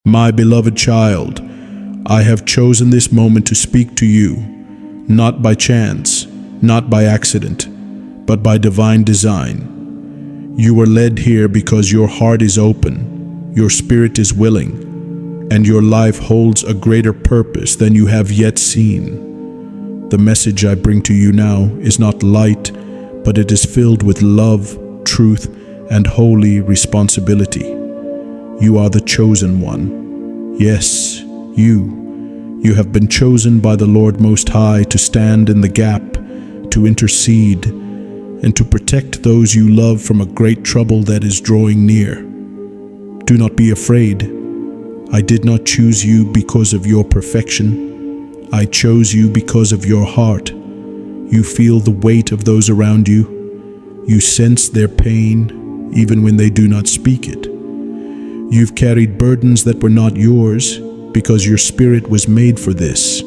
My beloved child, I have chosen this moment to speak to you, not by chance, not by accident, but by divine design. You were led here because your heart is open, your spirit is willing, and your life holds a greater purpose than you have yet seen. The message I bring to you now is not light, but it is filled with love, truth, and holy responsibility. You are the chosen one. Yes, you have been chosen by the Lord Most High to stand in the gap, to intercede, and to protect those you love from a great trouble that is drawing near. Do not be afraid. I did not choose you because of your perfection. I chose you because of your heart. You feel the weight of those around you. You sense their pain, even when they do not speak it. You've carried burdens that were not yours because your spirit was made for this,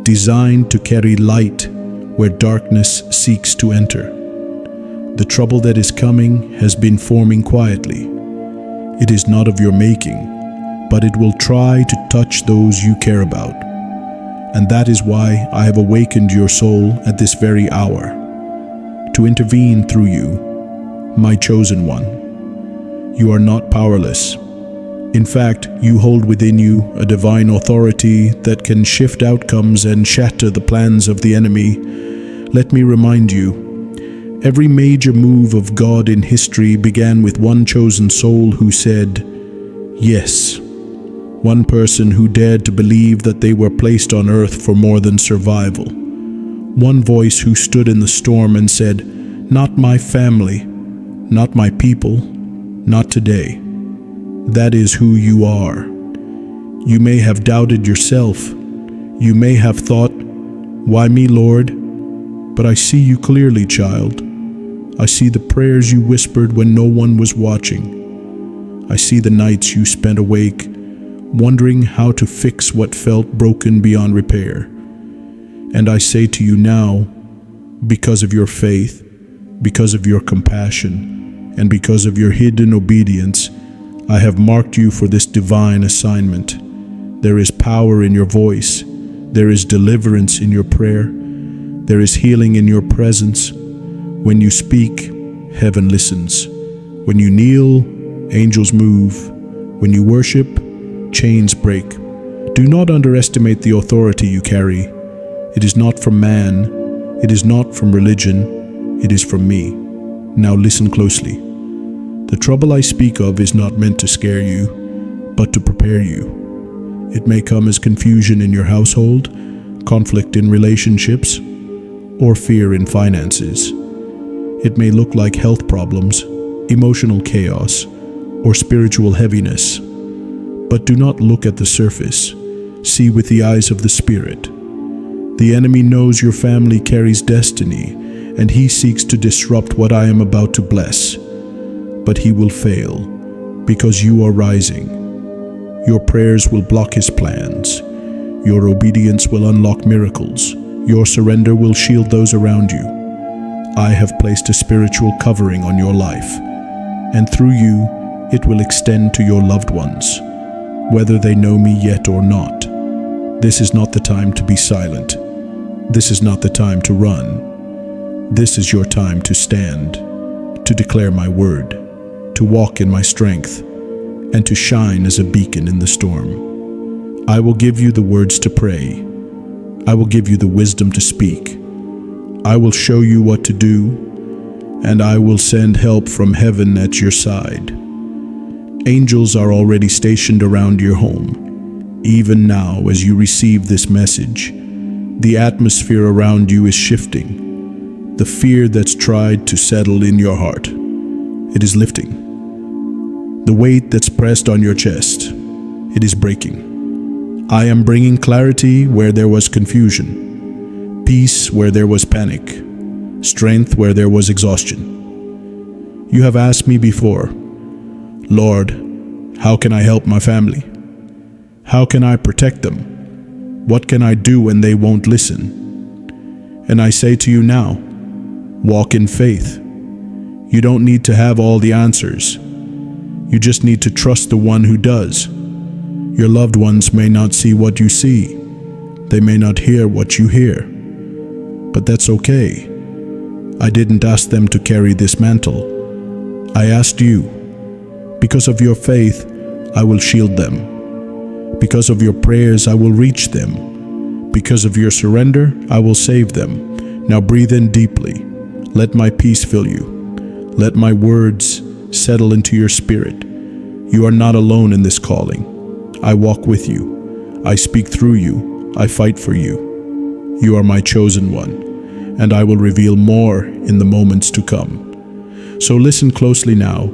designed to carry light where darkness seeks to enter. The trouble that is coming has been forming quietly. It is not of your making, but it will try to touch those you care about. And that is why I have awakened your soul at this very hour, to intervene through you, my chosen one. You are not powerless. In fact, you hold within you a divine authority that can shift outcomes and shatter the plans of the enemy. Let me remind you, every major move of God in history began with one chosen soul who said, yes. One person who dared to believe that they were placed on earth for more than survival. One voice who stood in the storm and said, not my family, not my people, not today. That is who you are. You may have doubted yourself. You may have thought, why me, Lord? But I see you clearly, child. I see the prayers you whispered when no one was watching. I see the nights you spent awake, wondering how to fix what felt broken beyond repair. And I say to you now, because of your faith, because of your compassion, and because of your hidden obedience, I have marked you for this divine assignment. There is power in your voice. There is deliverance in your prayer. There is healing in your presence. When you speak, heaven listens. When you kneel, angels move. When you worship, chains break. Do not underestimate the authority you carry. It is not from man. It is not from religion. It is from me. Now listen closely. The trouble I speak of is not meant to scare you, but to prepare you. It may come as confusion in your household, conflict in relationships, or fear in finances. It may look like health problems, emotional chaos, or spiritual heaviness. But do not look at the surface. See with the eyes of the Spirit. The enemy knows your family carries destiny, and he seeks to disrupt what I am about to bless. But he will fail, because you are rising. Your prayers will block his plans. Your obedience will unlock miracles. Your surrender will shield those around you. I have placed a spiritual covering on your life, and through you, it will extend to your loved ones, whether they know me yet or not. This is not the time to be silent. This is not the time to run. This is your time to stand, to declare my word, to walk in my strength, and to shine as a beacon in the storm. I will give you the words to pray. I will give you the wisdom to speak. I will show you what to do, and I will send help from heaven at your side. Angels are already stationed around your home. Even now, as you receive this message, the atmosphere around you is shifting. The fear that's tried to settle in your heart, it is lifting. The weight that's pressed on your chest, it is breaking. I am bringing clarity where there was confusion, peace where there was panic, strength where there was exhaustion. You have asked me before, Lord, how can I help my family? How can I protect them? What can I do when they won't listen? And I say to you now, walk in faith. You don't need to have all the answers. You just need to trust the one who does. Your loved ones may not see what you see. They may not hear what you hear. But that's okay. I didn't ask them to carry this mantle. I asked you. Because of your faith, I will shield them. Because of your prayers, I will reach them. Because of your surrender, I will save them. Now breathe in deeply. Let my peace fill you. Let my words settle into your spirit. You are not alone in this calling. I walk with you. I speak through you. I fight for you. You are my chosen one, and I will reveal more in the moments to come. So listen closely now,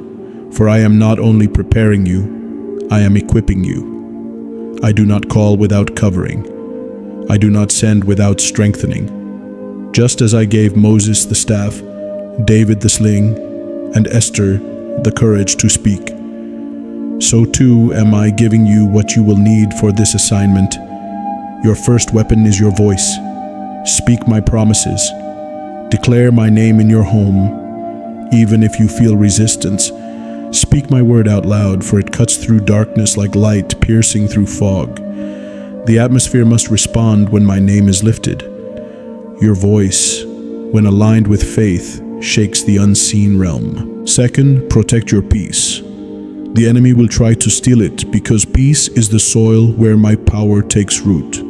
for I am not only preparing you, I am equipping you. I do not call without covering. I do not send without strengthening. Just as I gave Moses the staff, David the sling, and Esther the courage to speak, so too am I giving you what you will need for this assignment. Your first weapon is your voice. Speak my promises. Declare my name in your home. Even if you feel resistance, speak my word out loud, for it cuts through darkness like light piercing through fog. The atmosphere must respond when my name is lifted. Your voice, when aligned with faith, shakes the unseen realm. Second, protect your peace. The enemy will try to steal it because peace is the soil where my power takes root.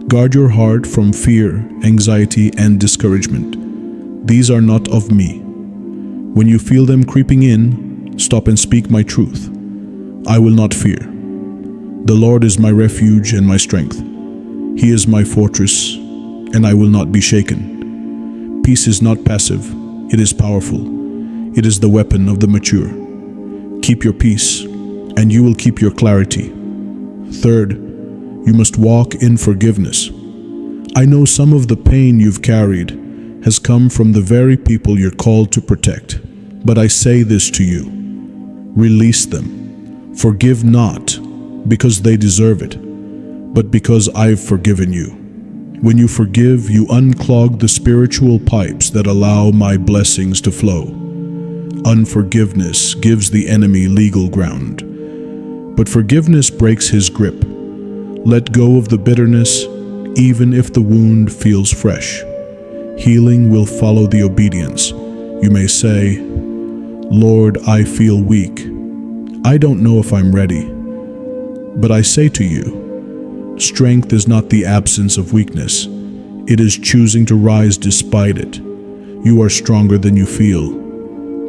Guard your heart from fear, anxiety, and discouragement. These are not of me. When you feel them creeping in, stop and speak my truth. I will not fear. The Lord is my refuge and my strength. He is my fortress, and I will not be shaken. Peace is not passive, it is powerful. It is the weapon of the mature. Keep your peace, and you will keep your clarity. Third, you must walk in forgiveness. I know some of the pain you've carried has come from the very people you're called to protect. But I say this to you: release them. Forgive not because they deserve it, but because I've forgiven you. When you forgive, you unclog the spiritual pipes that allow my blessings to flow. Unforgiveness gives the enemy legal ground, but forgiveness breaks his grip. Let go of the bitterness, even if the wound feels fresh. Healing will follow the obedience. You may say, Lord, I feel weak. I don't know if I'm ready. But I say to you, strength is not the absence of weakness. It is choosing to rise despite it. You are stronger than you feel.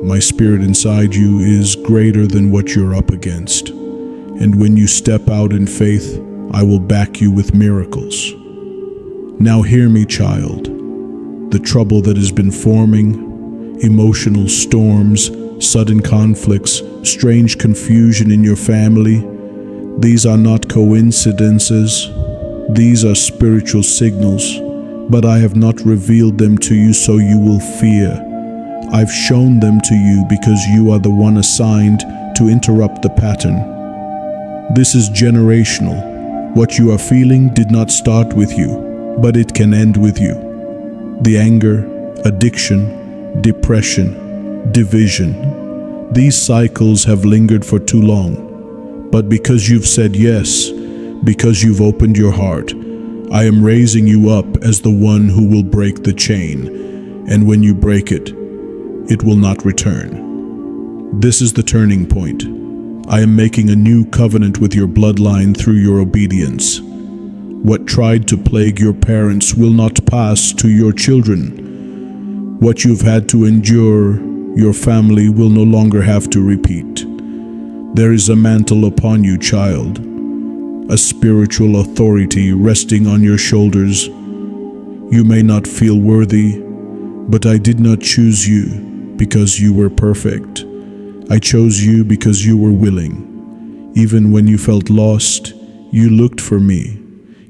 My spirit inside you is greater than what you're up against. And when you step out in faith, I will back you with miracles. Now hear me, child. The trouble that has been forming, emotional storms, sudden conflicts, strange confusion in your family, these are not coincidences. These are spiritual signals, but I have not revealed them to you so you will fear. I've shown them to you because you are the one assigned to interrupt the pattern. This is generational. What you are feeling did not start with you, but it can end with you. The anger, addiction, depression, division, these cycles have lingered for too long. But because you've said yes, because you've opened your heart, I am raising you up as the one who will break the chain. And when you break it, it will not return. This is the turning point. I am making a new covenant with your bloodline through your obedience. What tried to plague your parents will not pass to your children. What you've had to endure, your family will no longer have to repeat. There is a mantle upon you, child, a spiritual authority resting on your shoulders. You may not feel worthy, but I did not choose you because you were perfect. I chose you because you were willing. Even when you felt lost, you looked for me.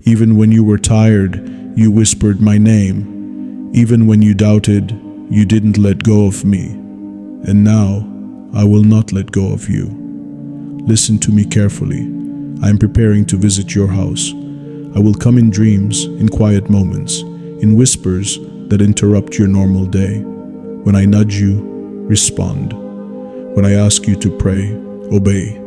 Even when you were tired, you whispered my name. Even when you doubted, you didn't let go of me. And now, I will not let go of you. Listen to me carefully. I am preparing to visit your house. I will come in dreams, in quiet moments, in whispers that interrupt your normal day. When I nudge you, respond. When I ask you to pray, obey.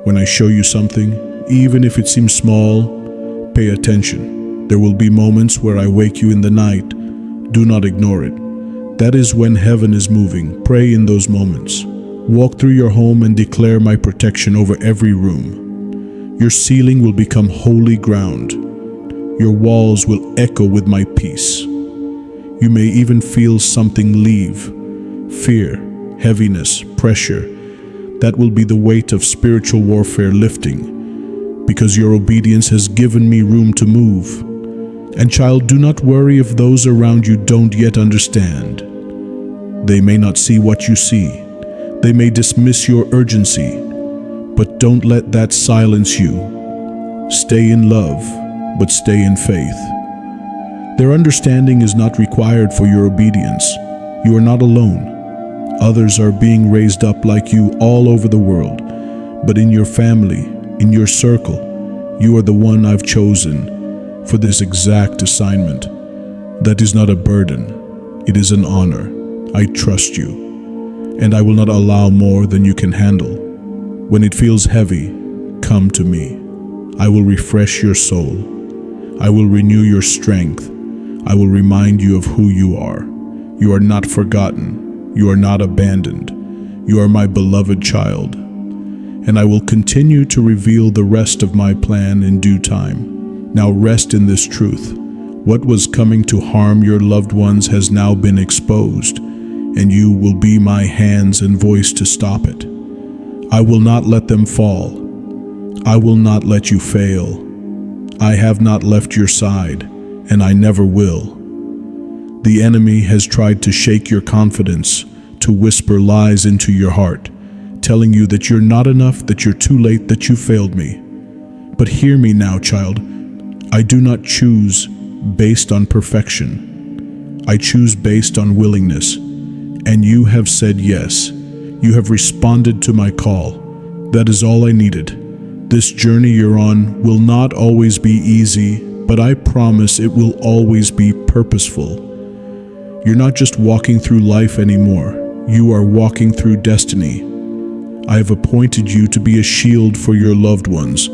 When I show you something, even if it seems small. Pay attention. There will be moments where I wake you in the night. Do not ignore it. That is when heaven is moving. Pray in those moments. Walk through your home and declare my protection over every room. Your ceiling will become holy ground. Your walls will echo with my peace. You may even feel something leave. Fear, heaviness, pressure. That will be the weight of spiritual warfare lifting, because your obedience has given me room to move. And child, do not worry if those around you don't yet understand. They may not see what you see. They may dismiss your urgency, but don't let that silence you. Stay in love, but stay in faith. Their understanding is not required for your obedience. You are not alone. Others are being raised up like you all over the world, but in your family, in your circle, you are the one I've chosen for this exact assignment. That is not a burden, it is an honor. I trust you, and I will not allow more than you can handle. When it feels heavy, come to me. I will refresh your soul. I will renew your strength. I will remind you of who you are. You are not forgotten. You are not abandoned. You are my beloved child. And I will continue to reveal the rest of my plan in due time. Now rest in this truth. What was coming to harm your loved ones has now been exposed, and you will be my hands and voice to stop it. I will not let them fall. I will not let you fail. I have not left your side, and I never will. The enemy has tried to shake your confidence, to whisper lies into your heart, telling you that you're not enough, that you're too late, that you failed me. But hear me now, child. I do not choose based on perfection. I choose based on willingness. And you have said yes. You have responded to my call. That is all I needed. This journey you're on will not always be easy, but I promise it will always be purposeful. You're not just walking through life anymore. You are walking through destiny. I have appointed you to be a shield for your loved ones,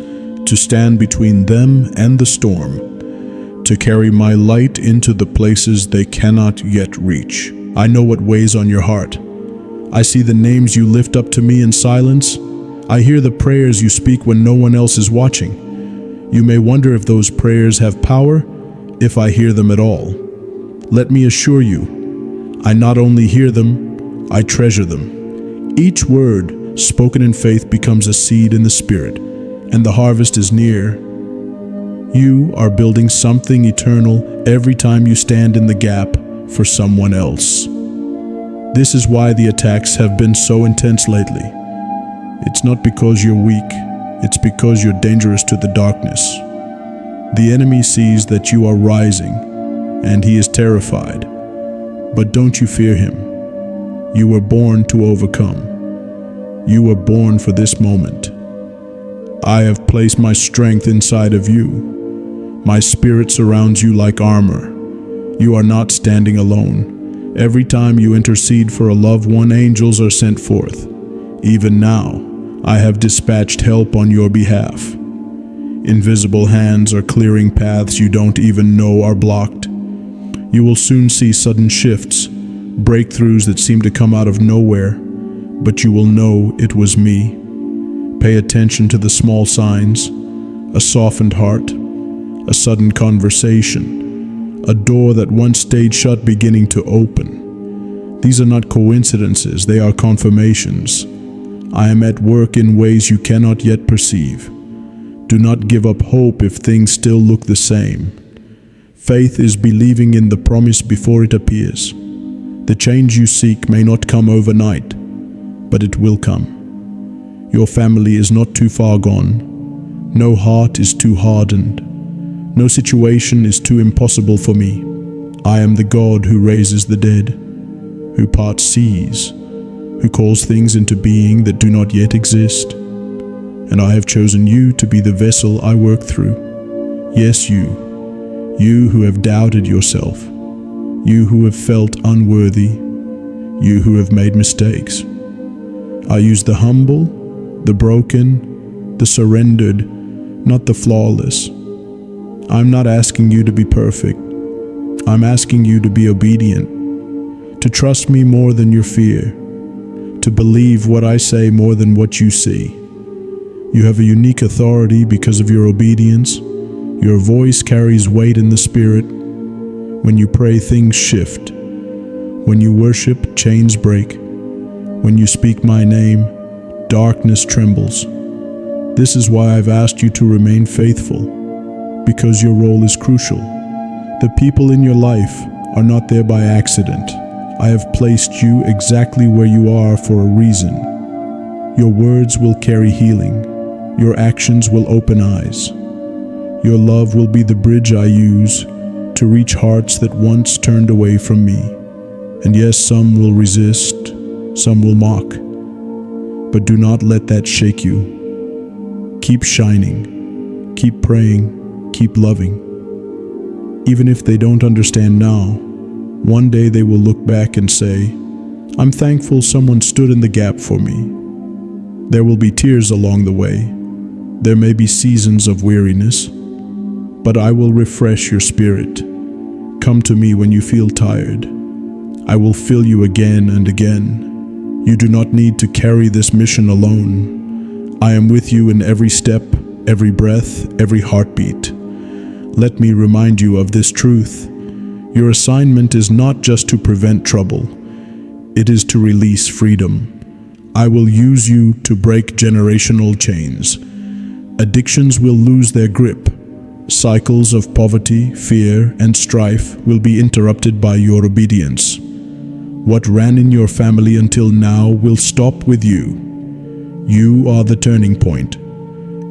to stand between them and the storm, to carry my light into the places they cannot yet reach. I know what weighs on your heart. I see the names you lift up to me in silence. I hear the prayers you speak when no one else is watching. You may wonder if those prayers have power, if I hear them at all. Let me assure you, I not only hear them, I treasure them. Each word spoken in faith becomes a seed in the Spirit, and the harvest is near. You are building something eternal every time you stand in the gap for someone else. This is why the attacks have been so intense lately. It's not because you're weak, it's because you're dangerous to the darkness. The enemy sees that you are rising, and he is terrified. But don't you fear him. You were born to overcome. You were born for this moment. I have placed my strength inside of you. My spirit surrounds you like armor. You are not standing alone. Every time you intercede for a loved one, angels are sent forth. Even now, I have dispatched help on your behalf. Invisible hands are clearing paths you don't even know are blocked. You will soon see sudden shifts, breakthroughs that seem to come out of nowhere, but you will know it was me. Pay attention to the small signs: a softened heart, a sudden conversation, a door that once stayed shut beginning to open. These are not coincidences, they are confirmations. I am at work in ways you cannot yet perceive. Do not give up hope if things still look the same. Faith is believing in the promise before it appears. The change you seek may not come overnight, but it will come. Your family is not too far gone. No heart is too hardened. No situation is too impossible for me. I am the God who raises the dead, who parts seas, who calls things into being that do not yet exist. And I have chosen you to be the vessel I work through. Yes, you who have doubted yourself, you who have felt unworthy, you who have made mistakes. I use the humble, the broken, the surrendered not the flawless. I'm not asking you to be perfect. I'm asking you to be obedient, to trust me more than your fear, to believe what I say more than what you see. You have a unique authority because of your obedience. Your voice carries weight in the spirit. When you pray, things shift. When you worship, chains break. When you speak my name, darkness trembles. This is why I've asked you to remain faithful, because your role is crucial. The people in your life are not there by accident. I have placed you exactly where you are for a reason. Your words will carry healing. Your actions will open eyes. Your love will be the bridge I use to reach hearts that once turned away from me. And yes, some will resist, some will mock. But do not let that shake you. Keep shining, keep praying, keep loving. Even if they don't understand now, one day they will look back and say, I'm thankful someone stood in the gap for me. There will be tears along the way. There may be seasons of weariness, but I will refresh your spirit. Come to me when you feel tired. I will fill you again and again. You do not need to carry this mission alone. I am with you in every step, every breath, every heartbeat. Let me remind you of this truth. Your assignment is not just to prevent trouble. It is to release freedom. I will use you to break generational chains. Addictions will lose their grip. Cycles of poverty, fear, and strife will be interrupted by your obedience. What ran in your family until now will stop with you. You are the turning point.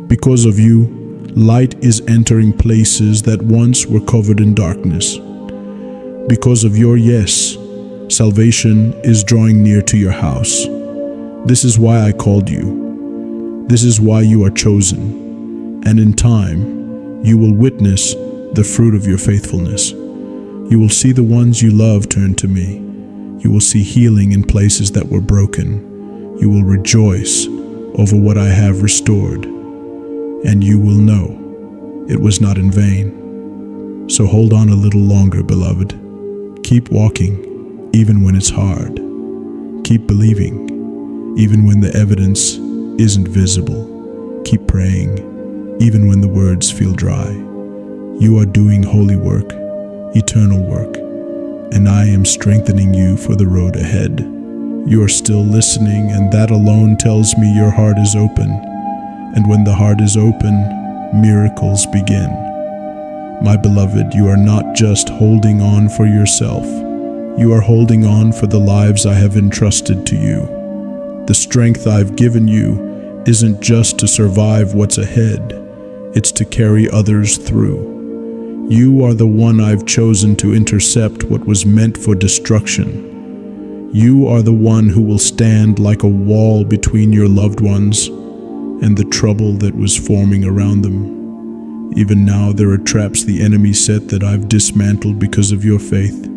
Because of you, light is entering places that once were covered in darkness. Because of your yes, salvation is drawing near to your house. This is why I called you. This is why you are chosen. And in time, you will witness the fruit of your faithfulness. You will see the ones you love turn to me. You will see healing in places that were broken. You will rejoice over what I have restored. And you will know it was not in vain. So hold on a little longer, beloved. Keep walking, even when it's hard. Keep believing, even when the evidence isn't visible. Keep praying, even when the words feel dry. You are doing holy work, eternal work, and I am strengthening you for the road ahead. You are still listening, and that alone tells me your heart is open. And when the heart is open, miracles begin. My beloved, you are not just holding on for yourself. You are holding on for the lives I have entrusted to you. The strength I've given you isn't just to survive what's ahead. It's to carry others through. You are the one I've chosen to intercept what was meant for destruction. You are the one who will stand like a wall between your loved ones and the trouble that was forming around them. Even now there are traps the enemy set that I've dismantled because of your faith.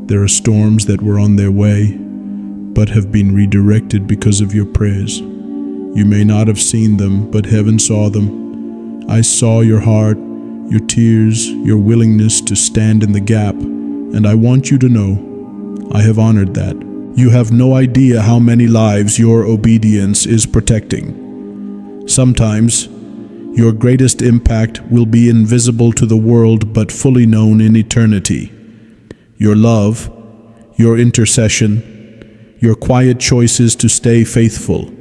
There are storms that were on their way, but have been redirected because of your prayers. You may not have seen them, but heaven saw them. I saw your heart, your tears, your willingness to stand in the gap, and I want you to know, I have honored that. You have no idea how many lives your obedience is protecting. Sometimes, your greatest impact will be invisible to the world but fully known in eternity. Your love, your intercession, your quiet choices to stay faithful,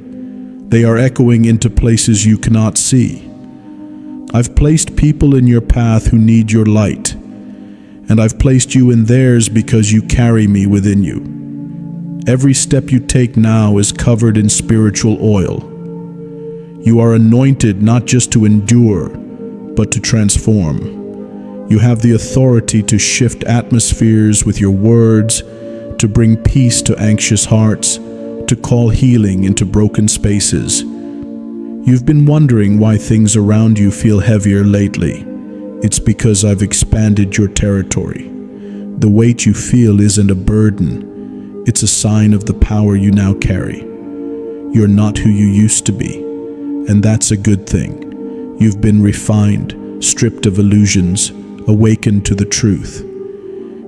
they are echoing into places you cannot see. I've placed people in your path who need your light, and I've placed you in theirs because you carry me within you. Every step you take now is covered in spiritual oil. You are anointed not just to endure, but to transform. You have the authority to shift atmospheres with your words, to bring peace to anxious hearts, to call healing into broken spaces. You've been wondering why things around you feel heavier lately. It's because I've expanded your territory. The weight you feel isn't a burden. It's a sign of the power you now carry. You're not who you used to be, and that's a good thing. You've been refined, stripped of illusions, awakened to the truth.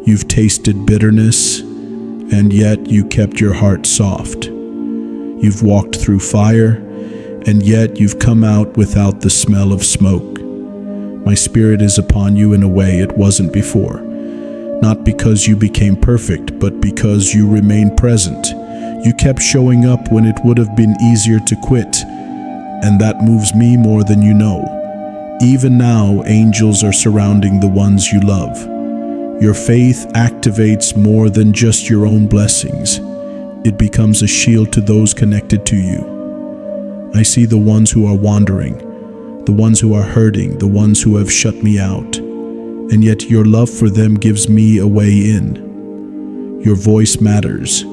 You've tasted bitterness, and yet you kept your heart soft. You've walked through fire, and yet you've come out without the smell of smoke. My Spirit is upon you in a way it wasn't before, not because you became perfect, but because you remained present. You kept showing up when it would have been easier to quit, and that moves me more than you know. Even now, angels are surrounding the ones you love. Your faith activates more than just your own blessings. It becomes a shield to those connected to you. I see the ones who are wandering, the ones who are hurting, the ones who have shut me out, and yet your love for them gives me a way in. Your voice matters.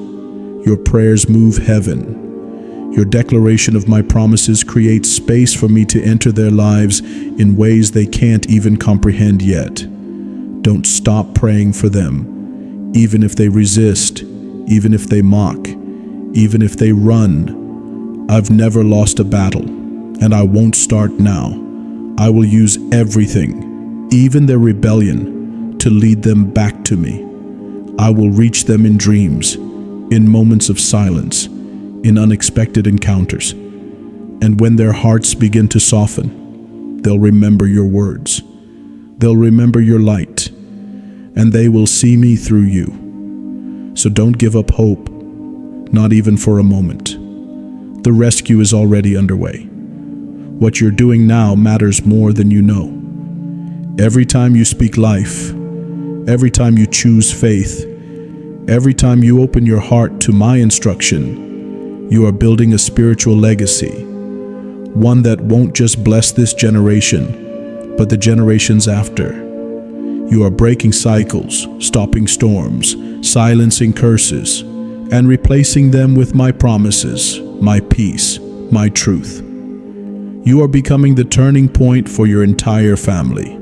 Your prayers move heaven. Your declaration of my promises creates space for me to enter their lives in ways they can't even comprehend yet. Don't stop praying for them, even if they resist, even if they mock, even if they run. I've never lost a battle, and I won't start now. I will use everything, even their rebellion, to lead them back to me. I will reach them in dreams, in moments of silence, in unexpected encounters. And when their hearts begin to soften, they'll remember your words. They'll remember your light, and they will see me through you. So don't give up hope, not even for a moment. The rescue is already underway. What you're doing now matters more than you know. Every time you speak life, every time you choose faith, every time you open your heart to my instruction, you are building a spiritual legacy, one that won't just bless this generation, but the generations after. You are breaking cycles, stopping storms, silencing curses, and replacing them with my promises, my peace, my truth. You are becoming the turning point for your entire family.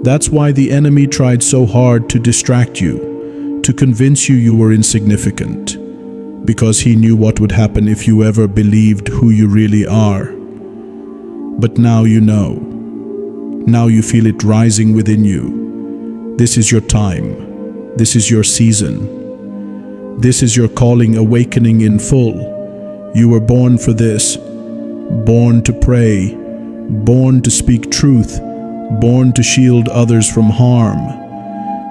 That's why the enemy tried so hard to distract you, to convince you you were insignificant, because he knew what would happen if you ever believed who you really are. But now you know. Now you feel it rising within you. This is your time. This is your season. This is your calling awakening in full. You were born for this. Born to pray. Born to speak truth. Born to shield others from harm.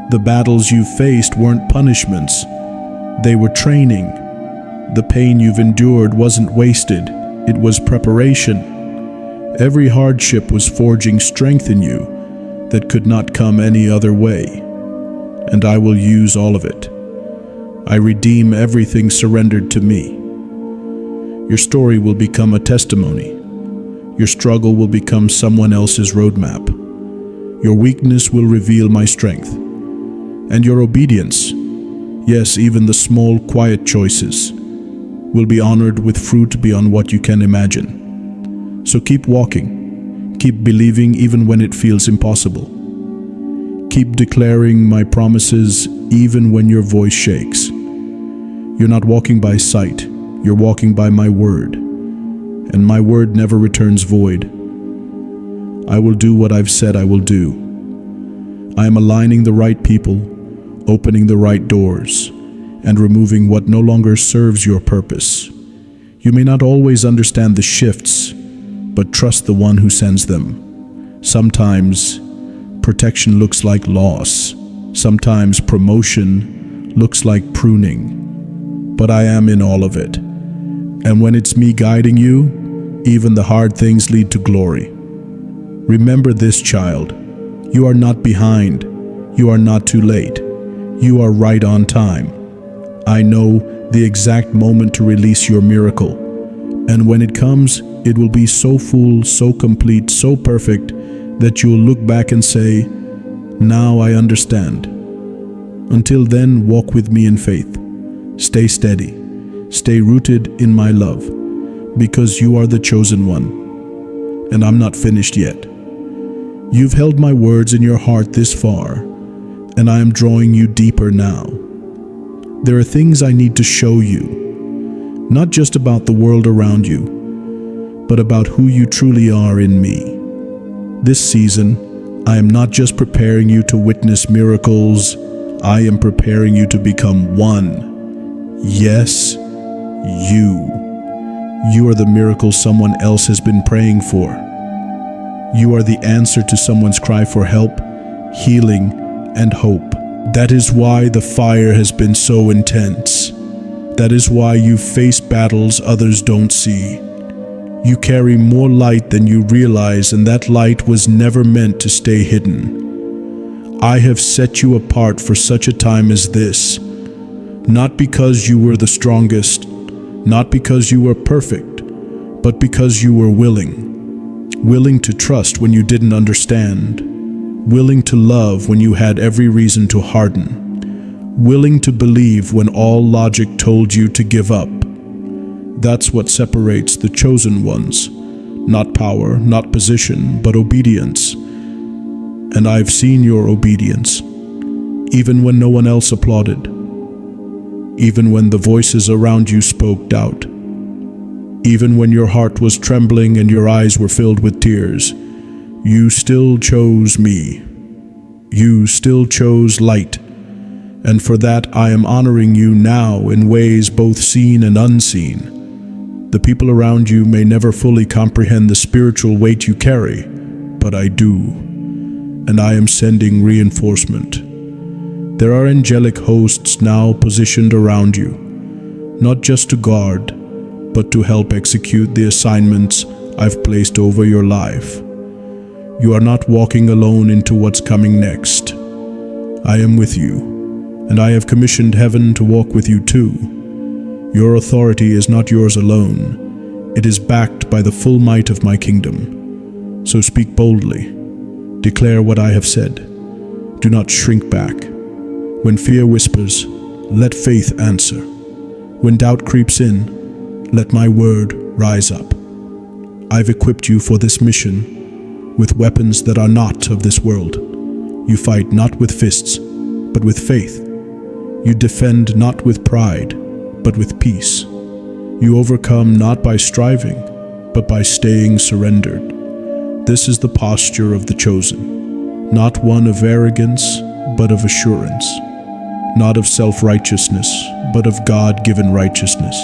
The battles you faced weren't punishments. They were training. The pain you've endured wasn't wasted. It was preparation. Every hardship was forging strength in you that could not come any other way. And I will use all of it. I redeem everything surrendered to me. Your story will become a testimony. Your struggle will become someone else's roadmap. Your weakness will reveal my strength. And your obedience, yes, even the small, quiet choices, will be honored with fruit beyond what you can imagine. So keep walking. Keep believing even when it feels impossible. Keep declaring my promises even when your voice shakes. You're not walking by sight. You're walking by my word. And my word never returns void. I will do what I've said I will do. I am aligning the right people, opening the right doors, and removing what no longer serves your purpose. You may not always understand the shifts, but trust the one who sends them. Sometimes protection looks like loss. Sometimes promotion looks like pruning. But I am in all of it. And when it's me guiding you, even the hard things lead to glory. Remember this, child. You are not behind. You are not too late. You are right on time. I know the exact moment to release your miracle. And when it comes, it will be so full, so complete, so perfect that you will look back and say, "Now I understand." Until then, walk with me in faith. Stay steady. Stay rooted in my love, because you are the chosen one. And I'm not finished yet. You've held my words in your heart this far, and I am drawing you deeper now. There are things I need to show you, not just about the world around you, but about who you truly are in me. This season, I am not just preparing you to witness miracles, I am preparing you to become one. Yes, you. You are the miracle someone else has been praying for. You are the answer to someone's cry for help, healing, and hope. That is why the fire has been so intense. That is why you face battles others don't see. You carry more light than you realize, and that light was never meant to stay hidden. I have set you apart for such a time as this, not because you were the strongest, not because you were perfect, but because you were willing to trust when you didn't understand, willing to love when you had every reason to harden, willing to believe when all logic told you to give up. That's what separates the chosen ones. Not power, not position, but obedience. And I've seen your obedience, even when no one else applauded, even when the voices around you spoke doubt, even when your heart was trembling and your eyes were filled with tears. You still chose me. You still chose light. And for that I am honoring you now in ways both seen and unseen. The people around you may never fully comprehend the spiritual weight you carry, but I do. And I am sending reinforcement. There are angelic hosts now positioned around you, not just to guard, but to help execute the assignments I've placed over your life. You are not walking alone into what's coming next. I am with you, and I have commissioned heaven to walk with you too. Your authority is not yours alone. It is backed by the full might of my kingdom. So speak boldly. Declare what I have said. Do not shrink back. When fear whispers, let faith answer. When doubt creeps in, let my word rise up. I've equipped you for this mission with weapons that are not of this world. You fight not with fists, but with faith. You defend not with pride, but with peace. You overcome not by striving, but by staying surrendered. This is the posture of the chosen, not one of arrogance, but of assurance, not of self-righteousness, but of God-given righteousness.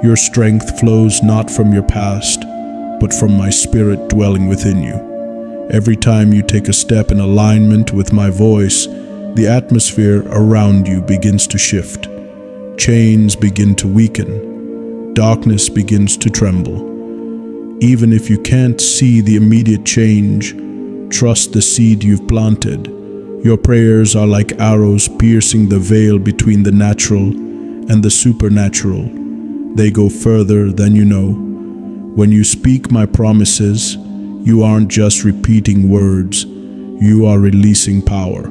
Your strength flows not from your past, but from my spirit dwelling within you. Every time you take a step in alignment with my voice, the atmosphere around you begins to shift. Chains begin to weaken. Darkness begins to tremble. Even if you can't see the immediate change, trust the seed you've planted. Your prayers are like arrows piercing the veil between the natural and the supernatural. They go further than you know. When you speak my promises, you aren't just repeating words. You are releasing power.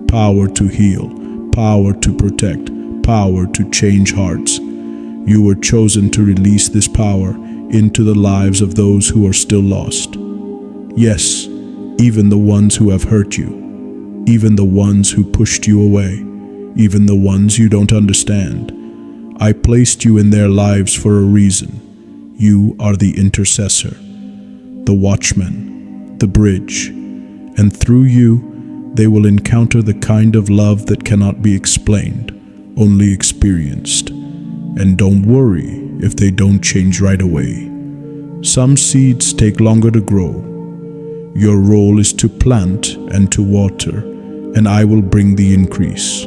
Power to heal, power to protect, power to change hearts. You were chosen to release this power into the lives of those who are still lost. Yes, even the ones who have hurt you, even the ones who pushed you away, even the ones you don't understand. I placed you in their lives for a reason. You are the intercessor, the watchman, the bridge, and through you, they will encounter the kind of love that cannot be explained, only experienced. And don't worry if they don't change right away. Some seeds take longer to grow. Your role is to plant and to water, and I will bring the increase.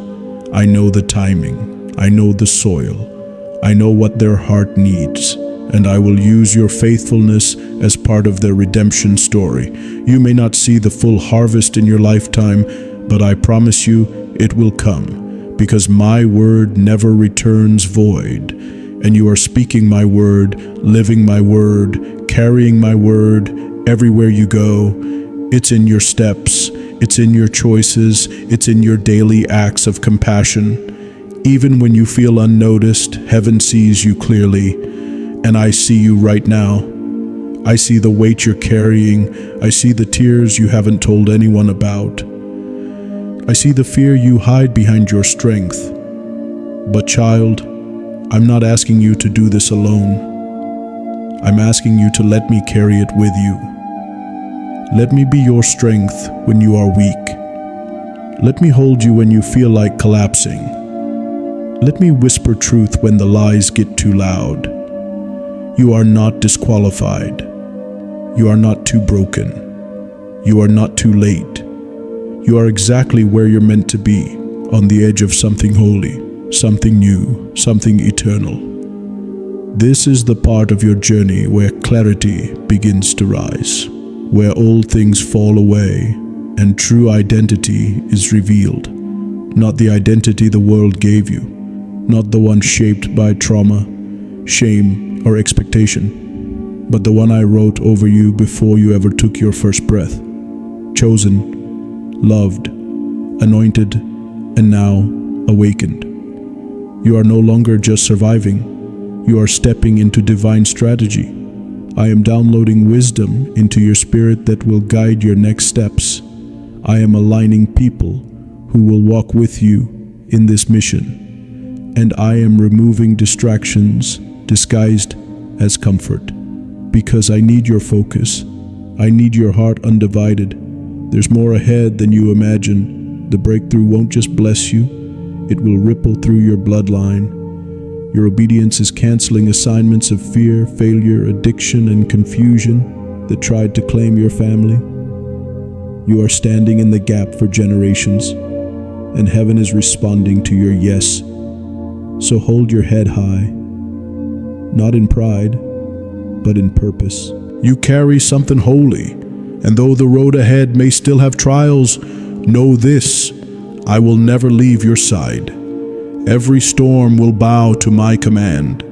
I know the timing. I know the soil. I know what their heart needs, and I will use your faithfulness as part of their redemption story. You may not see the full harvest in your lifetime, but I promise you it will come, because my word never returns void. And you are speaking my word, living my word, carrying my word everywhere you go. It's in your steps, it's in your choices, it's in your daily acts of compassion. Even when you feel unnoticed, heaven sees you clearly, and I see you right now. I see the weight you're carrying. I see the tears you haven't told anyone about. I see the fear you hide behind your strength. But child, I'm not asking you to do this alone. I'm asking you to let me carry it with you. Let me be your strength when you are weak. Let me hold you when you feel like collapsing. Let me whisper truth when the lies get too loud. You are not disqualified. You are not too broken. You are not too late. You are exactly where you're meant to be, on the edge of something holy, something new, something eternal. This is the part of your journey where clarity begins to rise, where old things fall away and true identity is revealed. Not the identity the world gave you, not the one shaped by trauma, shame, or expectation, but the one I wrote over you before you ever took your first breath. Chosen, loved, anointed, and now awakened. You are no longer just surviving. You are stepping into divine strategy. I am downloading wisdom into your spirit that will guide your next steps. I am aligning people who will walk with you in this mission. And I am removing distractions disguised as comfort. Because I need your focus. I need your heart undivided. There's more ahead than you imagine. The breakthrough won't just bless you, it will ripple through your bloodline. Your obedience is canceling assignments of fear, failure, addiction, and confusion that tried to claim your family. You are standing in the gap for generations, and heaven is responding to your yes. So hold your head high, not in pride, but in purpose. You carry something holy. And though the road ahead may still have trials, know this, I will never leave your side. Every storm will bow to my command.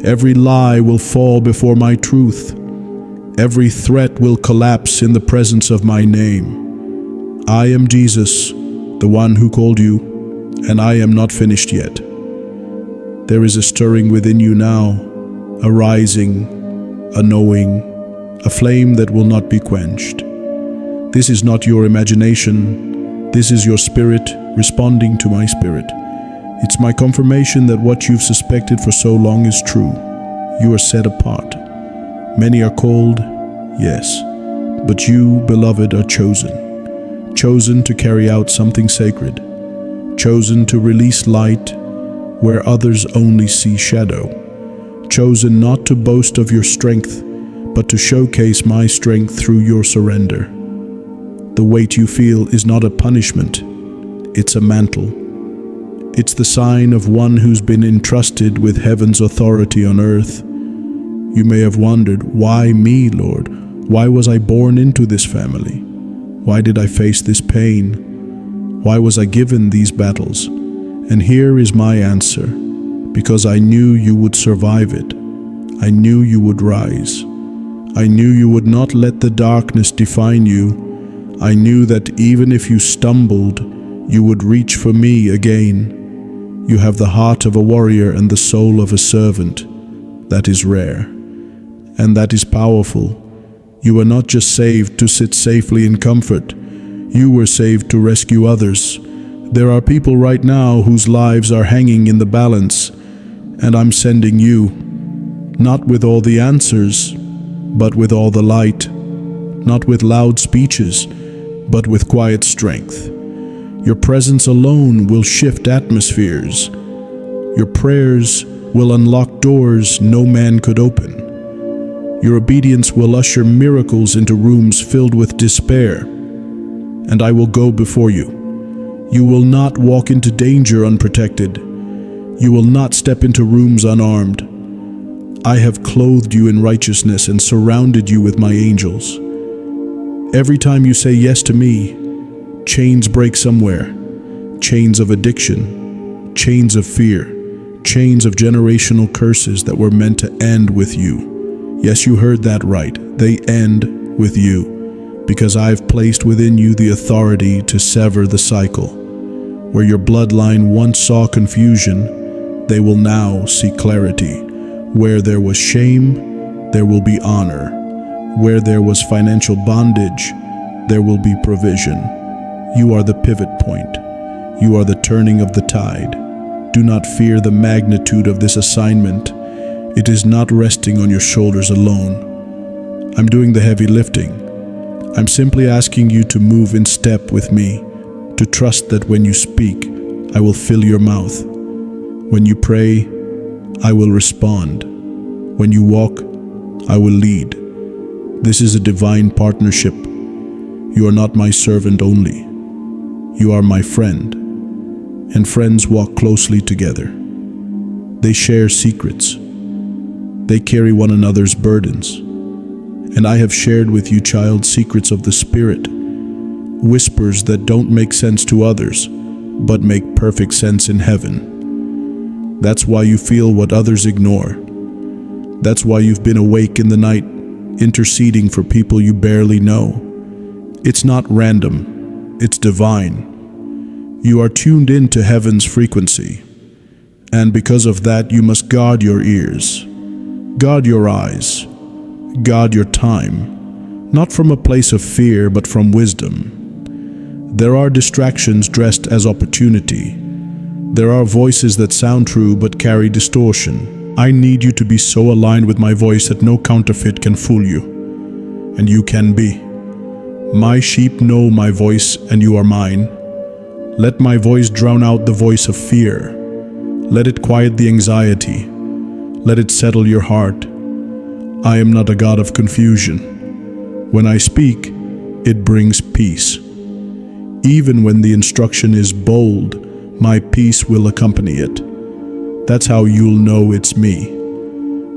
Every lie will fall before my truth. Every threat will collapse in the presence of my name. I am Jesus, the one who called you, and I am not finished yet. There is a stirring within you now, a rising, a knowing, a flame that will not be quenched. This is not your imagination. This is your spirit responding to my spirit. It's my confirmation that what you've suspected for so long is true. You are set apart. Many are called, yes, but you, beloved, are chosen. Chosen to carry out something sacred. Chosen to release light where others only see shadow. Chosen not to boast of your strength, but to showcase my strength through your surrender. The weight you feel is not a punishment, it's a mantle. It's the sign of one who's been entrusted with heaven's authority on earth. You may have wondered, why me, Lord? Why was I born into this family? Why did I face this pain? Why was I given these battles? And here is my answer. Because I knew you would survive it. I knew you would rise. I knew you would not let the darkness define you. I knew that even if you stumbled, you would reach for me again. You have the heart of a warrior and the soul of a servant. That is rare. And that is powerful. You were not just saved to sit safely in comfort. You were saved to rescue others. There are people right now whose lives are hanging in the balance, and I'm sending you, not with all the answers, but with all the light, not with loud speeches, but with quiet strength. Your presence alone will shift atmospheres. Your prayers will unlock doors no man could open. Your obedience will usher miracles into rooms filled with despair. And I will go before you. You will not walk into danger unprotected. You will not step into rooms unarmed. I have clothed you in righteousness and surrounded you with my angels. Every time you say yes to me, chains break somewhere. Chains of addiction, chains of fear, chains of generational curses that were meant to end with you. Yes, you heard that right. They end with you, because I've placed within you the authority to sever the cycle. Where your bloodline once saw confusion, they will now see clarity. Where there was shame, there will be honor. Where there was financial bondage, there will be provision. You are the pivot point. You are the turning of the tide. Do not fear the magnitude of this assignment. It is not resting on your shoulders alone. I'm doing the heavy lifting. I'm simply asking you to move in step with me, to trust that when you speak, I will fill your mouth. When you pray, I will respond. When you walk, I will lead. This is a divine partnership. You are not my servant only. You are my friend. And friends walk closely together. They share secrets. They carry one another's burdens. And I have shared with you, child, secrets of the Spirit, whispers that don't make sense to others, but make perfect sense in heaven. That's why you feel what others ignore. That's why you've been awake in the night, interceding for people you barely know. It's not random, it's divine. You are tuned in to heaven's frequency. And because of that, you must guard your ears, guard your eyes, guard your time, not from a place of fear, but from wisdom. There are distractions dressed as opportunity. There are voices that sound true but carry distortion. I need you to be so aligned with my voice that no counterfeit can fool you. And you can be. My sheep know my voice, and you are mine. Let my voice drown out the voice of fear. Let it quiet the anxiety. Let it settle your heart. I am not a God of confusion. When I speak, it brings peace. Even when the instruction is bold, my peace will accompany it. That's how you'll know it's me.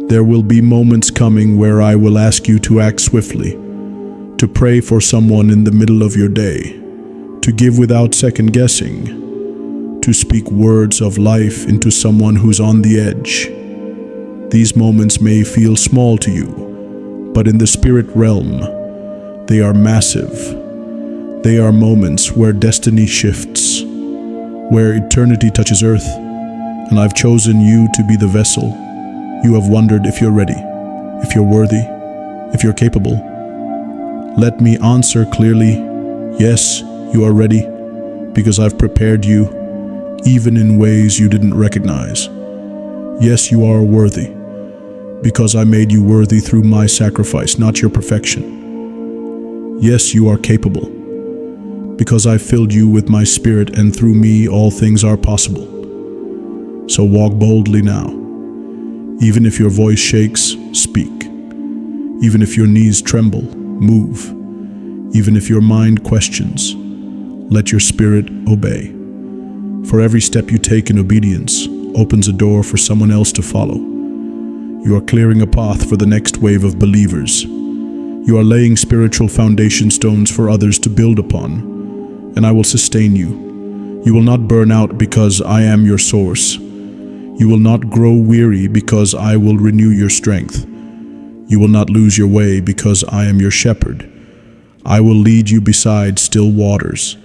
There will be moments coming where I will ask you to act swiftly, to pray for someone in the middle of your day, to give without second guessing, to speak words of life into someone who's on the edge. These moments may feel small to you, but in the spirit realm, they are massive. They are moments where destiny shifts, where eternity touches earth, and I've chosen you to be the vessel. You have wondered if you're ready, if you're worthy, if you're capable. Let me answer clearly, yes, you are ready, because I've prepared you, even in ways you didn't recognize. Yes, you are worthy, because I made you worthy through my sacrifice, not your perfection. Yes, you are capable, because I filled you with my Spirit, and through me all things are possible. So walk boldly now. Even if your voice shakes, speak. Even if your knees tremble, move. Even if your mind questions, let your spirit obey. For every step you take in obedience opens a door for someone else to follow. You are clearing a path for the next wave of believers. You are laying spiritual foundation stones for others to build upon. And I will sustain you. You will not burn out because I am your source. You will not grow weary because I will renew your strength. You will not lose your way because I am your shepherd. I will lead you beside still waters.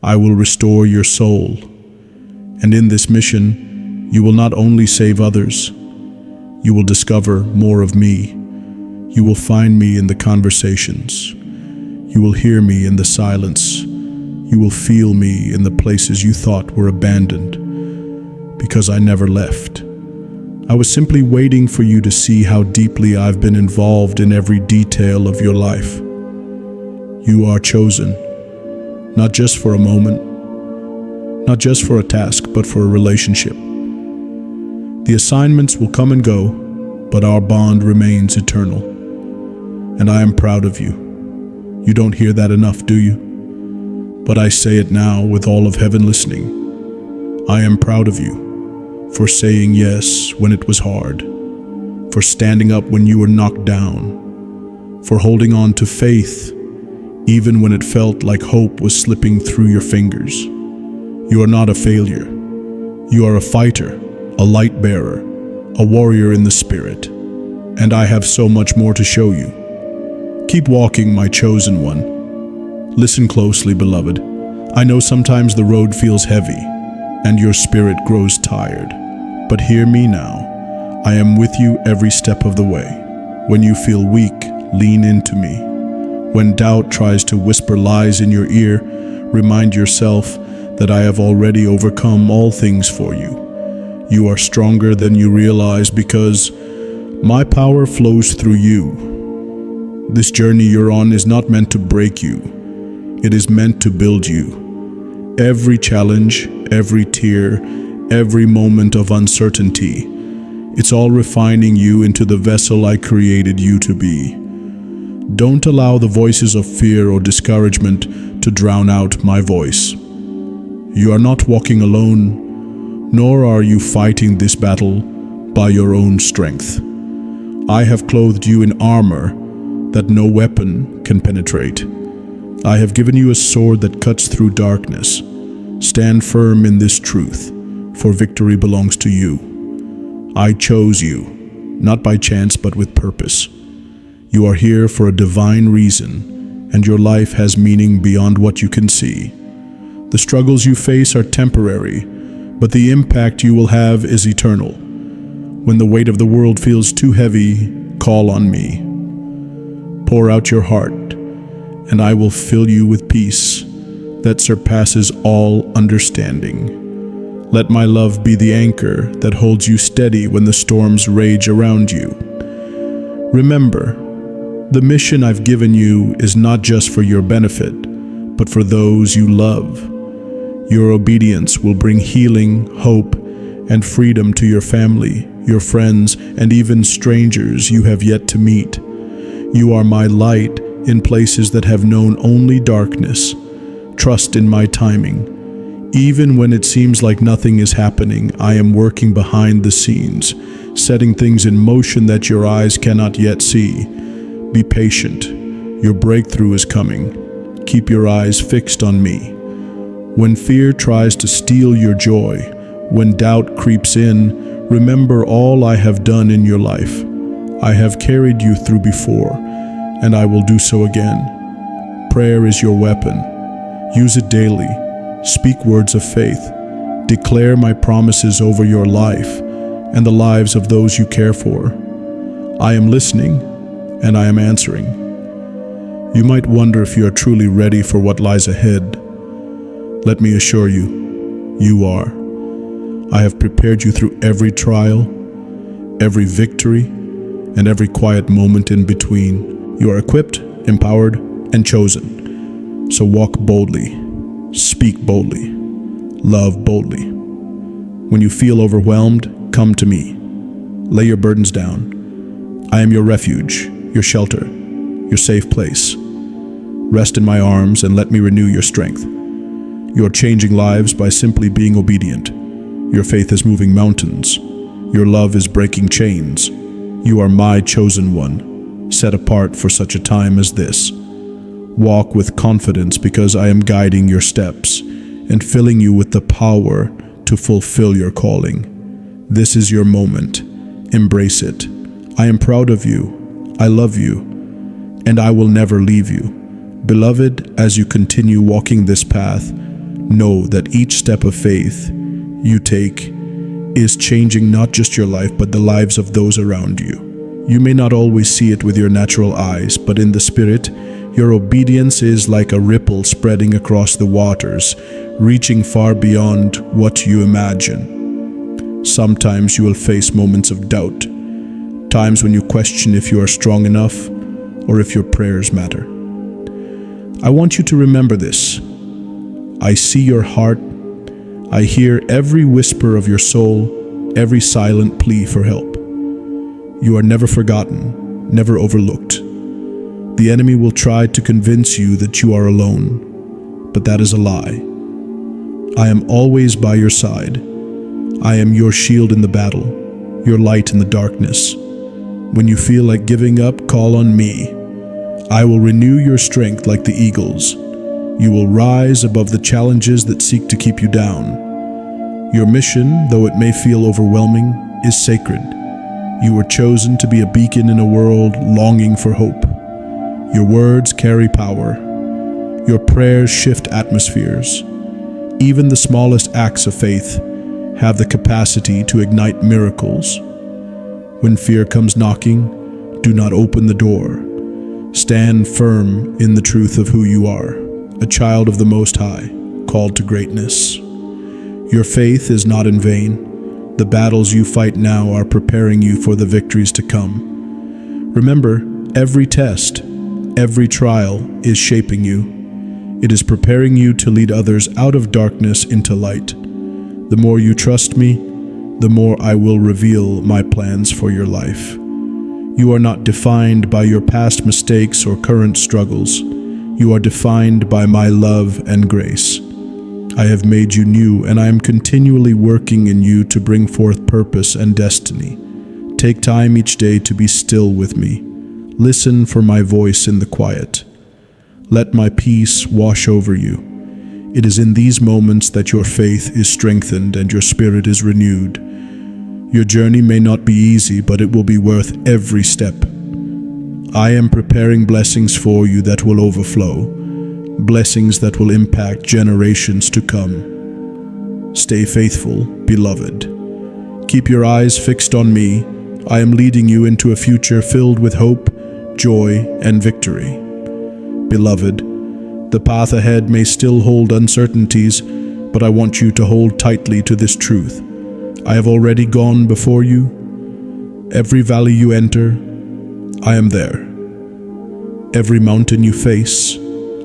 I will restore your soul. And in this mission, you will not only save others, you will discover more of me. You will find me in the conversations. You will hear me in the silence. You will feel me in the places you thought were abandoned, because I never left. I was simply waiting for you to see how deeply I've been involved in every detail of your life. You are chosen, not just for a moment, not just for a task, but for a relationship. The assignments will come and go, but our bond remains eternal. And I am proud of you. You don't hear that enough, do you? But I say it now with all of heaven listening. I am proud of you for saying yes when it was hard, for standing up when you were knocked down, for holding on to faith even when it felt like hope was slipping through your fingers. You are not a failure. You are a fighter, a light bearer, a warrior in the spirit, and I have so much more to show you. Keep walking, my chosen one. Listen closely, beloved. I know sometimes the road feels heavy and your spirit grows tired, but hear me now. I am with you every step of the way. When you feel weak, lean into me. When doubt tries to whisper lies in your ear, remind yourself that I have already overcome all things for you. You are stronger than you realize because my power flows through you. This journey you're on is not meant to break you. It is meant to build you. Every challenge, every tear, every moment of uncertainty, it's all refining you into the vessel I created you to be. Don't allow the voices of fear or discouragement to drown out my voice. You are not walking alone, nor are you fighting this battle by your own strength. I have clothed you in armor that no weapon can penetrate. I have given you a sword that cuts through darkness. Stand firm in this truth, for victory belongs to you. I chose you, not by chance but with purpose. You are here for a divine reason, and your life has meaning beyond what you can see. The struggles you face are temporary, but the impact you will have is eternal. When the weight of the world feels too heavy, call on me. Pour out your heart, and I will fill you with peace that surpasses all understanding. Let my love be the anchor that holds you steady when the storms rage around you. Remember, the mission I've given you is not just for your benefit, but for those you love. Your obedience will bring healing, hope, and freedom to your family, your friends, and even strangers you have yet to meet. You are my light in places that have known only darkness. Trust in my timing. Even when it seems like nothing is happening, I am working behind the scenes, setting things in motion that your eyes cannot yet see. Be patient. Your breakthrough is coming. Keep your eyes fixed on me. When fear tries to steal your joy, when doubt creeps in, remember all I have done in your life. I have carried you through before, and I will do so again. Prayer is your weapon. Use it daily. Speak words of faith. Declare my promises over your life and the lives of those you care for. I am listening, and I am answering. You might wonder if you are truly ready for what lies ahead. Let me assure you, you are. I have prepared you through every trial, every victory, and every quiet moment in between. You are equipped, empowered, and chosen. So walk boldly, speak boldly, love boldly. When you feel overwhelmed, come to me. Lay your burdens down. I am your refuge, your shelter, your safe place. Rest in my arms and let me renew your strength. You are changing lives by simply being obedient. Your faith is moving mountains. Your love is breaking chains. You are my chosen one, set apart for such a time as this. Walk with confidence because I am guiding your steps and filling you with the power to fulfill your calling. This is your moment. Embrace it. I am proud of you. I love you, and I will never leave you. Beloved, as you continue walking this path, know that each step of faith you take is changing not just your life, but the lives of those around you. You may not always see it with your natural eyes, but in the spirit, your obedience is like a ripple spreading across the waters, reaching far beyond what you imagine. Sometimes you will face moments of doubt, times when you question if you are strong enough or if your prayers matter. I want you to remember this. I see your heart. I hear every whisper of your soul, every silent plea for help. You are never forgotten, never overlooked. The enemy will try to convince you that you are alone, but that is a lie. I am always by your side. I am your shield in the battle, your light in the darkness. When you feel like giving up, call on me. I will renew your strength like the eagles. You will rise above the challenges that seek to keep you down. Your mission, though it may feel overwhelming, is sacred. You were chosen to be a beacon in a world longing for hope. Your words carry power. Your prayers shift atmospheres. Even the smallest acts of faith have the capacity to ignite miracles. When fear comes knocking, do not open the door. Stand firm in the truth of who you are, a child of the Most High, called to greatness. Your faith is not in vain. The battles you fight now are preparing you for the victories to come. Remember, every test, Every trial is shaping you. It is preparing you to lead others out of darkness into light. The more you trust me, the more I will reveal my plans for your life. You are not defined by your past mistakes or current struggles. You are defined by my love and grace. I have made you new, and I am continually working in you to bring forth purpose and destiny. Take time each day to be still with me. Listen for my voice in the quiet. Let my peace wash over you. It is in these moments that your faith is strengthened and your spirit is renewed. Your journey may not be easy, but it will be worth every step. I am preparing blessings for you that will overflow, blessings that will impact generations to come. Stay faithful, beloved. Keep your eyes fixed on me. I am leading you into a future filled with hope, joy, and victory. Beloved, the path ahead may still hold uncertainties, but I want you to hold tightly to this truth. I have already gone before you. Every valley you enter, I am there. Every mountain you face,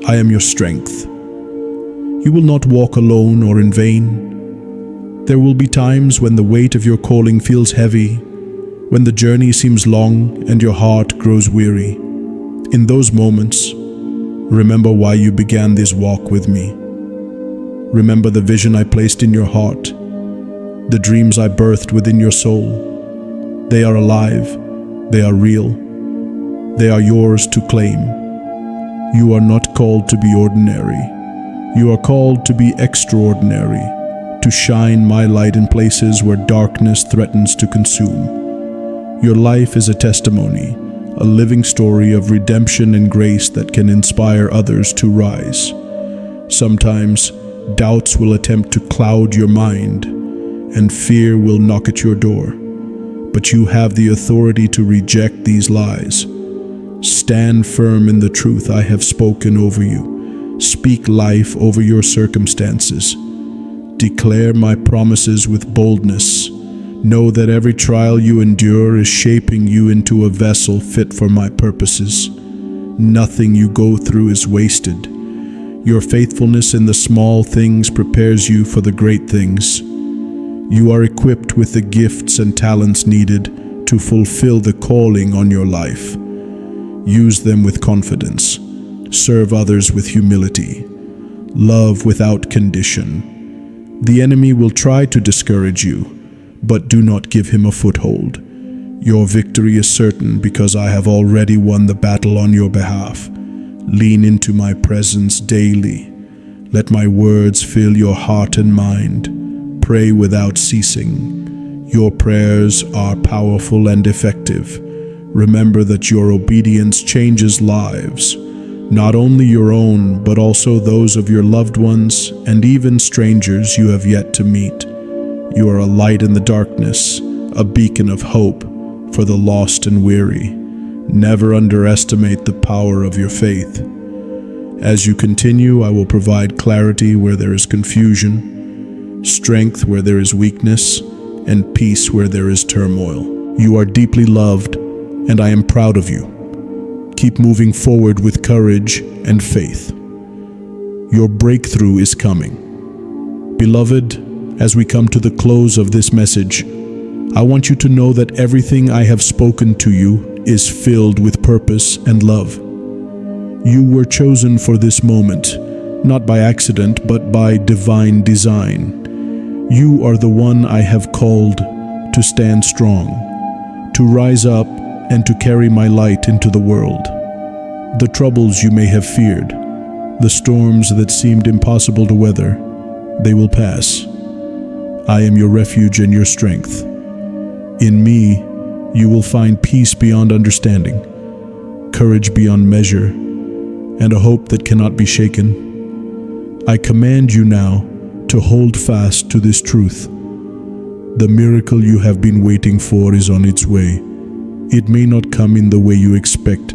I am your strength. You will not walk alone or in vain. There will be times when the weight of your calling feels heavy, when the journey seems long and your heart grows weary. In those moments, remember why you began this walk with me. Remember the vision I placed in your heart, the dreams I birthed within your soul. They are alive, they are real, they are yours to claim. You are not called to be ordinary. You are called to be extraordinary, to shine my light in places where darkness threatens to consume. Your life is a testimony, a living story of redemption and grace that can inspire others to rise. Sometimes, doubts will attempt to cloud your mind, and fear will knock at your door. But you have the authority to reject these lies. Stand firm in the truth I have spoken over you. Speak life over your circumstances. Declare my promises with boldness. Know that every trial you endure is shaping you into a vessel fit for my purposes. Nothing you go through is wasted. Your faithfulness in the small things prepares you for the great things. You are equipped with the gifts and talents needed to fulfill the calling on your life. Use them with confidence. Serve others with humility. Love without condition. The enemy will try to discourage you, but do not give him a foothold. Your victory is certain because I have already won the battle on your behalf. Lean into my presence daily. Let my words fill your heart and mind. Pray without ceasing. Your prayers are powerful and effective. Remember that your obedience changes lives, not only your own, but also those of your loved ones and even strangers you have yet to meet. You are a light in the darkness, a beacon of hope for the lost and weary. Never underestimate the power of your faith. As you continue, I will provide clarity where there is confusion, strength where there is weakness, and peace where there is turmoil. You are deeply loved, and I am proud of you. Keep moving forward with courage and faith. Your breakthrough is coming. Beloved, as we come to the close of this message, I want you to know that everything I have spoken to you is filled with purpose and love. You were chosen for this moment, not by accident, but by divine design. You are the one I have called to stand strong, to rise up, and to carry my light into the world. The troubles you may have feared, the storms that seemed impossible to weather, they will pass. I am your refuge and your strength. In me, you will find peace beyond understanding, courage beyond measure, and a hope that cannot be shaken. I command you now to hold fast to this truth. The miracle you have been waiting for is on its way. It may not come in the way you expect,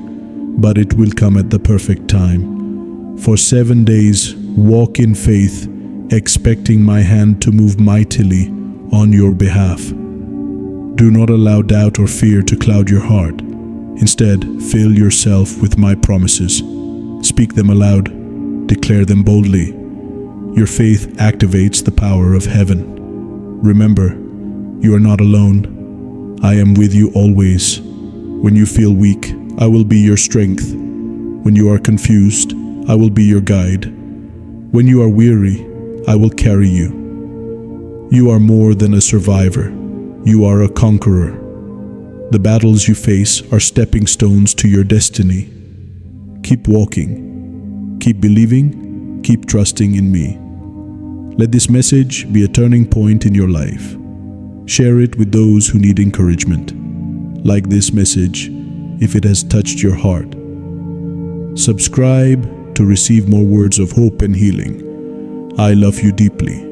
but it will come at the perfect time. For 7 days, walk in faith, expecting my hand to move mightily on your behalf. Do not allow doubt or fear to cloud your heart. Instead, fill yourself with my promises. Speak them aloud, declare them boldly. Your faith activates the power of heaven. Remember, you are not alone. I am with you always. When you feel weak, I will be your strength. When you are confused, I will be your guide. When you are weary, I will carry you. You are more than a survivor. You are a conqueror. The battles you face are stepping stones to your destiny. Keep walking. Keep believing. Keep trusting in me. Let this message be a turning point in your life. Share it with those who need encouragement. Like this message if it has touched your heart. Subscribe to receive more words of hope and healing. I love you deeply.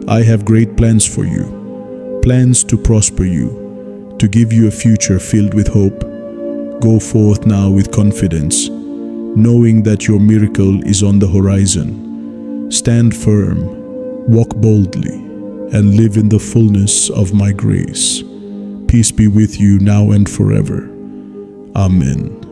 I have great plans for you. Plans to prosper you, to give you a future filled with hope. Go forth now with confidence, knowing that your miracle is on the horizon. Stand firm, walk boldly, and live in the fullness of my grace. Peace be with you now and forever. Amen.